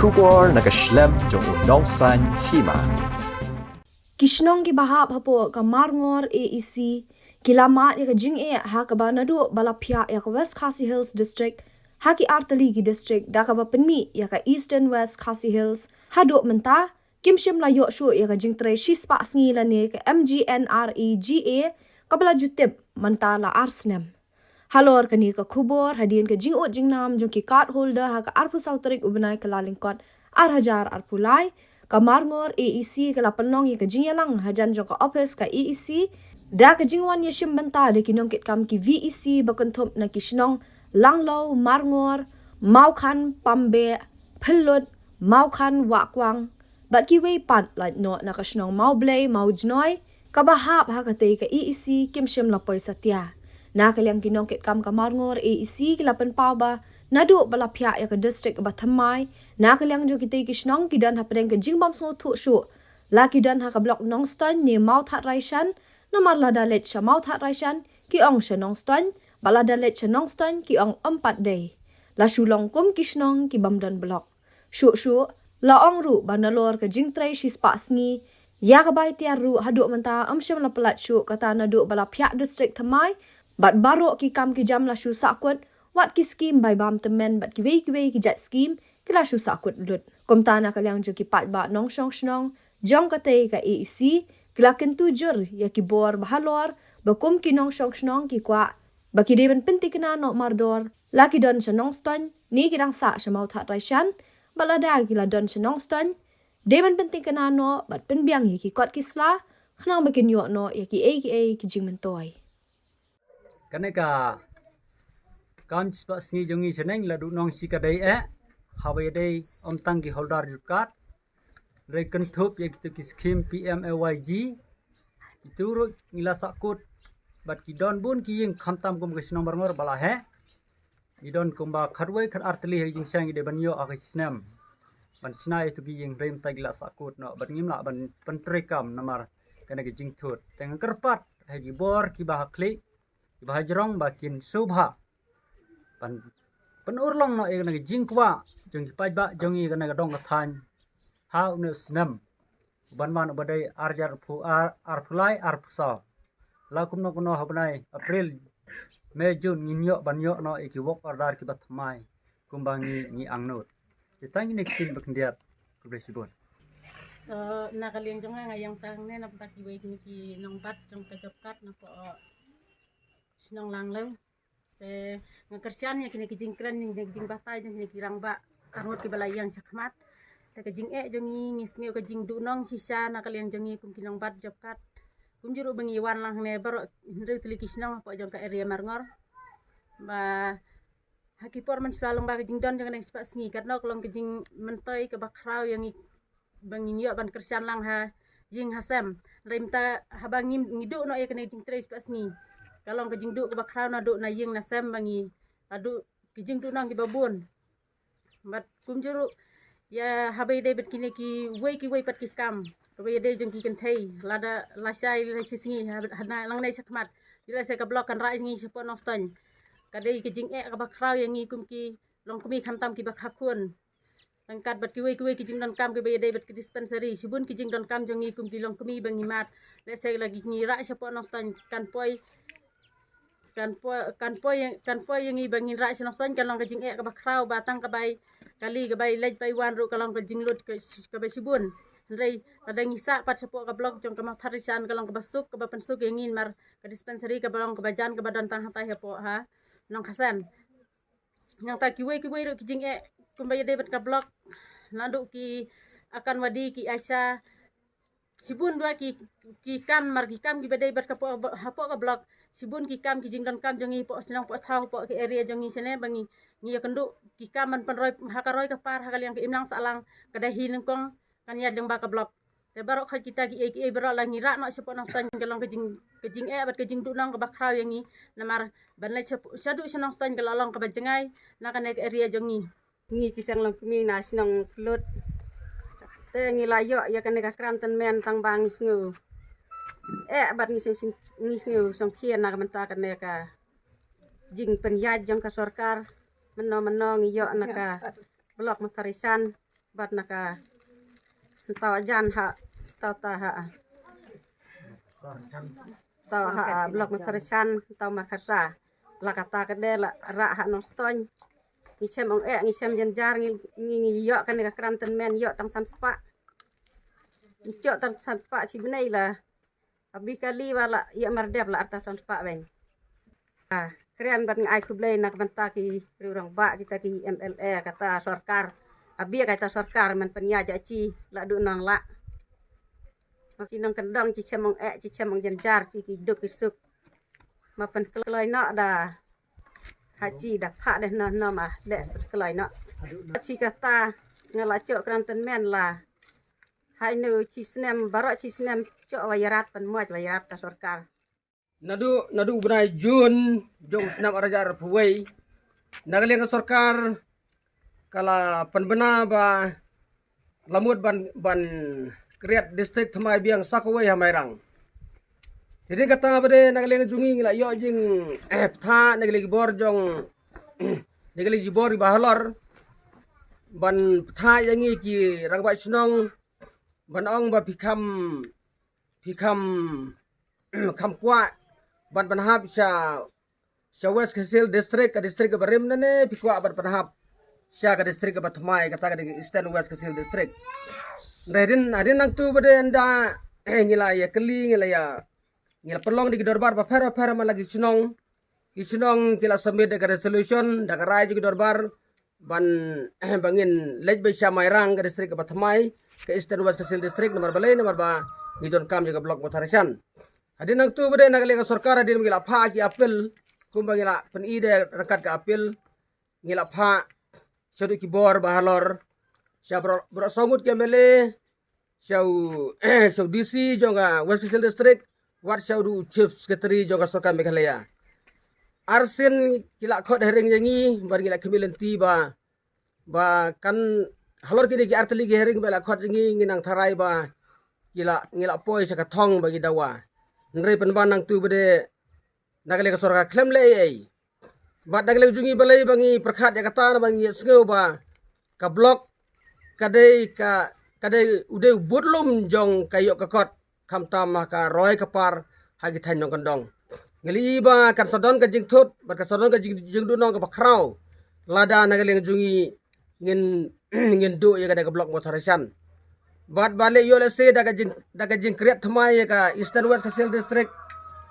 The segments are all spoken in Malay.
kubor nakaslem jong udongsan hima. Kishnong ki bahap hapo ka marngor AEC kilamat ya ka jing ha ka banadu balapya ya ka West Khasi Hills District ha ki Artali ki District da ka bapenmi ya ka Eastern West Khasi Hills ha do menta kimshim la yo shu ya ka jing tre shispa sngi la ne ka MGNREGA ka bala jutep menta la arsnem halor kani ka khubor hadien ka jing o jing nam jong ki card holder ha ka arpu sautrik ubnai ka lalingkot arhajar arpulai Kamarngor AEC kala penong ye kejinyalang hajan jong ka office ka AEC da kejingwan ye shim benta de kinong kit kam ki VEC bakenthop na kishnong langlo marngor maukhan pambe philot maukhan wakwang bat ki wei pat la no na kashnong maublei maujnoi ka bahap ha ka te ka AEC kim shim la poi satya na kalyang kinong kit kam kamarngor AEC kala pen ba nadu balapya ya ka district ba thamai na kalyang jo kitay kishnong kidan ha preng ka jingbam so thu shu la kidan ha ka block nongston ni mau that raishan na marla dalet sha mau that raishan ki ong sha nongston bala dalet sha nongston ki ong 4 day la shulong kum kishnong ki bamdan block shu la ong ru banalor ka jingtrai shi spa sngi ya ka bai tia ru hadu menta amsham la plat shu kata nadu balapya district thamai bat baro ki kam ki jam la shu sakut wat ki scheme by bam temen bat ki wei ki jet scheme kila shu sakut lut komtana kalyang jo ki pat ba nong shong shnong jong ka te ka AEC kila kentu jur ya ki bor bahalor bakum ki nong shong shnong ki kwa ba ki deben pinti kana no mardor la ki don shnong ston ni ki dang sa shmau that raishan balada kila don shnong ston deben pinti kana no bat pen biang ki kot ki sla khnang ba kin yo no ya ki aka ki jingmen toy kaneka kam spa sngi jongi seneng la du nong sikadai hawe dai om tangki holder jukat re kentup ya kitu ki skim PMAYG itu ro ngila sakut bat ki don bun ki ying khamtam kum ke sinong barngor bala he idon kumba kharwai khar artli he jing sang de banyo ak snem ban snai tu ki ying rem tagla sakut no ban ngim la ban pentrekam namar kana ki jing thut teng kerpat he gi bor ki bah kli ki bah jrong bakin subha pan urlong no ek na jing kwa jong ki pai ba jong i kana dong ka than ha ne snam ban badai arjar pu arfulai arpusa la kum no kono habnai april me jun ninyo banyo no ek wok ordar ki batmai kumbangi ni angnut kitang ni kin bakndiat kubresibon na kaliang jong nga yang tang ne na pataki wei ki nong bat jong ka jopkat na po sinong langlew pe ngakersian ya kini kijing kren ning jing batai jing kirang ba kangut ki balai yang sakmat ta kijing jongi ngisngi ka jing dunong sisa na kalian jongi kum kinong bat jopkat kum juru bengi wan lang ne bar ndre tli kisnong po jong ka area marngor ba hakipor man swalong ba kijing don jong ne spa sngi kat no klong kijing mentoi ka bakrau yang bengi nyo ban kersian lang ha jing hasem remta habangim ngidu no ya kene jing tre spa sngi kalong kejing du ke bakrau na du na ying na sem bangi adu kejing du nang ki babun mat kumjuru ya habai de bet kini ki wei pat ki kam wei de jeng ki kenthei lada lasai singi hana lang nai sakmat dila se ka blok kan rai ngi sepon nostan kadai kejing ka bakrau yang ngi kum ki long kumi khamtam ki bakhakun langkat bat ki wei kejing don kam ke wei de bet ki dispensary sibun kejing don kam jeng ngi kum ki long kumi bangi mat le se lagi ngi rai sepon nostan kan poi yang ibangin rai sinostan kalong kajing ka bakrau batang kabai kali kabai lej pai wan ru kalong kajing lut ke kabai sibun rei kada ngisa pat sepo ka blok jong ka matharisan kalong ka basuk ka pensuk yangin mar ka dispensary ka balong ka bajan ka badan tang hatai hapo ha nong khasan yang ta kiwei ru kajing kumbai de bet ka blok nandu ki akan wadi ki asa sibun dua ki kam ki badai bat ka hapo ka blok sibun ki kam ki jingdon kam jongi po sinang po thau po ki area jongi sene bangi ngi kendu ki kam man panroi hakaroi ka par hakal yang ki imlang salang kadahi nengkong kan ya jeng ba ka blok te barok kha kita ki barok la ngira no sepo nang stan kalong kejing bat kejing du nang ka bakrau yangi namar banai sadu sinang stan kalong ka bajengai na kan area jongi ngi kisang lang kumi na sinang plot te ngi layo ya kan ka kranten men tang bangis ngu bat ngis song khien nak menta kan ka jing penyaj jong ka sorkar meno ngiyo naka blok matarisan bat naka tawa jan ha tawa ha tawa ha blok matarashan tawa markasa lakata kede la ra ha noston ngisem ong ngisem jenjar ngi yo kan ka kranten men yo tang san spa yo tang san spa si benai la abi kali wala ya mardep la arta san spa ben keren bat ngai kublai nak bantaki rurang ba kita ki MLA kata sarkar abi kata sarkar man penyaja ci la du nang la maki nang kendang ci cemong ci cemong jenjar ki duk isuk ma pen kelai nak dah haji dah phak dah nama dek kelai nak ci kata ngelacok kranten men lah hai nu ci snem barok ci snem cok wayarat pen muaj wayarat ka sarkar nadu brai jun jong snap arajar puwei nagaliang sarkar kala penbena ba lamut ban kreat distrik thamai biang sakawai hamairang jadi kata bade nagaliang jungi la yo jing tha nagali bor jong nagali bor bahalor ban tha yangi ki rangba chnong ban ong ba phikam kam kwa ban panhap sa West Kasil district ka district ka barim nane pikwa ban panhap sa ka district ka Batmai kata ka Eastern West Kasil district redin adin nang tu bade anda ngila ya keli ngila pelong di dorbar ba fera malagi chnong kila submit ka resolution da ka rai di dorbar ban bangin lej be sa mairang ka district ka Batmai ka Eastern West Kasil district nomor balai nomor ba ngidon kam jaga blok Motharasan adin nang tu bade nagaling sarkar adin ngila pha ki apel kumba ngila pen ide rangkat ka apel ngila pha sodu ki bor bahalor sya bro somut ke mele syau DC jonga West Kasil district wat syau du chief secretary jonga sarkar Meghalaya arsin kila khot hering yangi bar ngila kemilenti ba kan halor kini ki arteli ki hering bela khot yangi nginang tharai ba ngila poi sa kathong bagi dawa nrei penban nang tu bade nagale ka sarkar klem le bat nagale jungi balai bangi perkhat ya kata bangi sngeu ba ka blok kadai ude budlum jong kayok kakot kamtam ka roy kapar hagi than nong kandong ngeli ba kan sodon ka jing thut bat ka sodon ka jing du nong ka bakrau lada nagale jungi ngin du ya ka blok Motharasan bat balik yo lese daga jing kreat thamai ka Eastern West Kasil district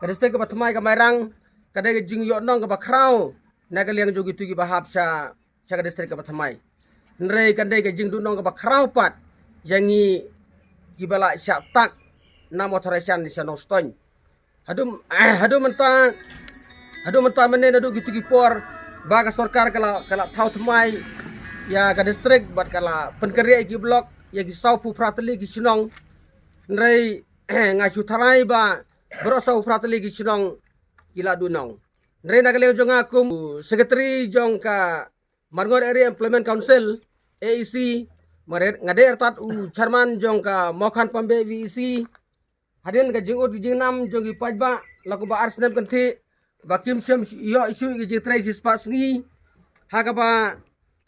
ka district ka thamai ka mairang kadai jing yo nong ka bakrau nagaliang jogi tugi bahap sa ka district ka thamai nrei kadai ka jing du nong ka bakrau pat yangi gibala syak tak na Motharasan di sanong stony hadu menta menen adu gitu gipor ba ka sarkar kala thau thamai ya ka district bat kala penkeri ki blok ya ki saupu prateli ki sinong nrei ngasu tharai ba bro sau prateli ki sinong kila dunong nrei nagale jong akum secretary jong ka Marngor Area Employment Council AEC ngade tat chairman jong ka Mokhan Pambe VEC hadin ka jing nam jong ki pajba laku ba arsnep kanthi bakim sem yo isu ki jitrai sispas ni haga ba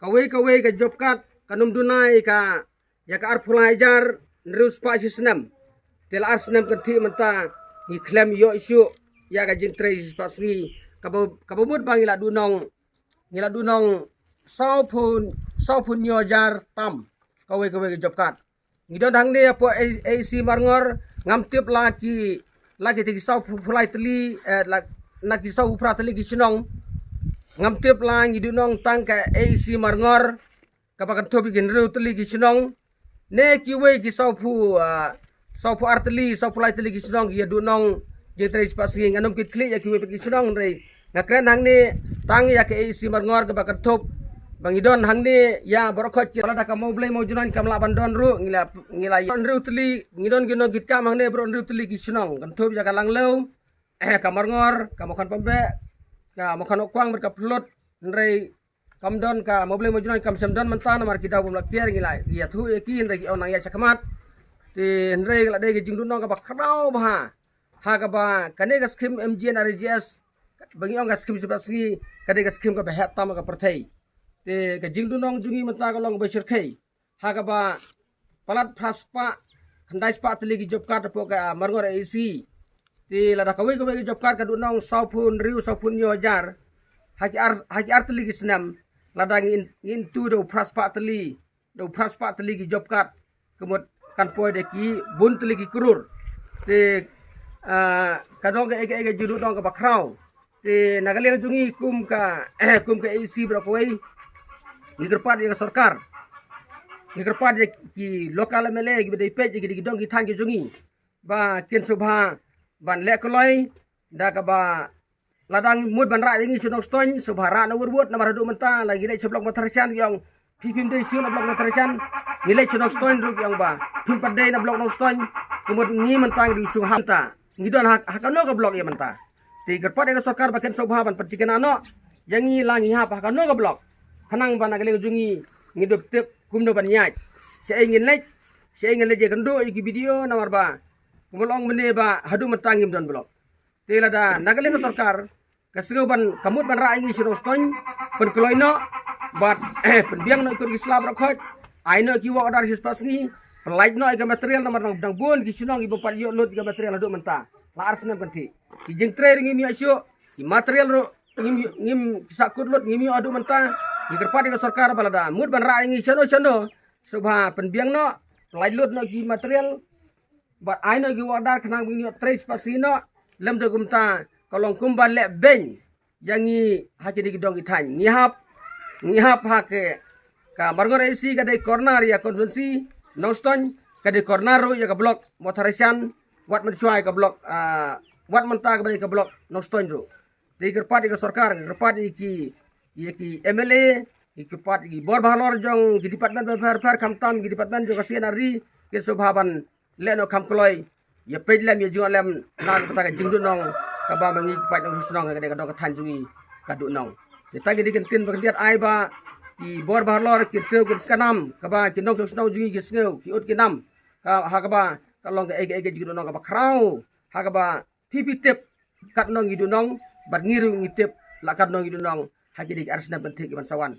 kawai ka job card kanum dunai ka ya ka arpulai jar nrus pa sisnam tel arsnep kanthi menta ni claim yo isu ya ka jing trai sispas ni kabumut bangila dunong saupun yo jar tam kawai ka job card ngidon hang ni apo AC Marngor ngamtip lagi tigi sau fulai teli lagi sau upra teli gisinong ngamtip lang idunong tangka AC Marngor kapakan topi genru teli gisinong ne kiwe ki sau arteli sau fulai teli gisinong ya dunong jetre spasi nganum kitli ya kiwe gisinong rei ngakren hang ni tang ya ke AC Marngor kapakan top bangidon hang ni ya borokot kala da ka mau blai mau junan kam la bandon ru ngila ru teli ngidon gino git kam hang ni bro ru teli gisinong kan top ya kalang lew ka Marngor ka Mokhan Pambe ka Mokhan Okwang ber ka plot nrei kam don ka mau blai mau junan kam semdon mentan mar kita bum lakier ngila ya thu ki nrei onang ya chakamat ti nrei la de jing dunong ka bakrau ba ha ka ba kane ka skim MGN RGS bagi ong ka skim sibasgi kade ka skim ka behat tam ka perthai te ka jing dunong jungi menta ka long besir khai hakaba palat praspa kandai spa teligi job card po ka marngor AC ti lada kawe job card ka dunong saupun riu saupun yo jar haki ar teligi senam lada ngin tu do praspa teligi job card kemut kan poy de ki bun teligi kurur ti kadong ka ege judu dong ka bakrau ti nagaliang jungi kum ka AC bro koy ni gerpat yang sarkar ni gerpat ki lokal mele ki bedai pej ki dong ki thang ki jungi ba ken subha ban le koloi da ka ba ladang mud ban ra ngi sunong ston subha ra na wurwut na maradu menta lagi le seblok motarsian yang pipim dei sun blok motarsian ni le sunong ston ru yang ba pim padai na blok nong ston kumud ngi mentang di sung hanta ngi don hakano ka blok ya menta ti gerpat yang sarkar ba ken subha ban petikan ano yang ngi langi ha hakano ka blok kanang ban nagale jungi ngidup tip kumdo ban nyaj saya ingin lek je kendo iki video nomor ba kumulong mene ba hadu mentangim don blok tela da nagale sarkar kasgo ban kamut ban ra ingi sino ston pen kloino bat penbiang no ikut islam rakhot aino ki wa order sis pasngi pelait no iga material nomor nang dang bun ki sinong ibu pat yo lot iga material hadu menta la arsena kanti ki jeng tre ringi mi asyo ki material ro ngim sakut lot ngimi adu menta ikerpat ke sarkar balada mud ban ra ngi chano subha penbiang no pelait lot no ki material bat aino ki wadar kanang bini trace pasino lem de gumta kolong kumban le ben yangi haki di dong ithan ngihap hake ka margor AC ka dai corner ya konvensi noston ka dai corner ro ya ka blok motorisan wat mensuai ka blok wat menta ka blok noston ro di kerpat ke sarkar kerpat ki MLA ikipat ki bor bahalor jong ki department welfare kamtam ki department jong kasian ari ke subhaban leno kamkloi ya pedlam ya jong lem nang pata jingdu nong ka ba mangi pat nong sunong ka de ka dong thanjungi ka du nong kita gi diken tin bagiat ai ba ki bor bahalor ki seu ki skanam ka ba ki nong sunong jungi ki seu ki ut ki nam ka ha ka ba ka long ka ege jingdu nong ka ba krau ha ka ba pipi tip kat nong gi du nong bat ngiru ngi tip lakat nong gi du nong haki dik arsna bentik iban sawan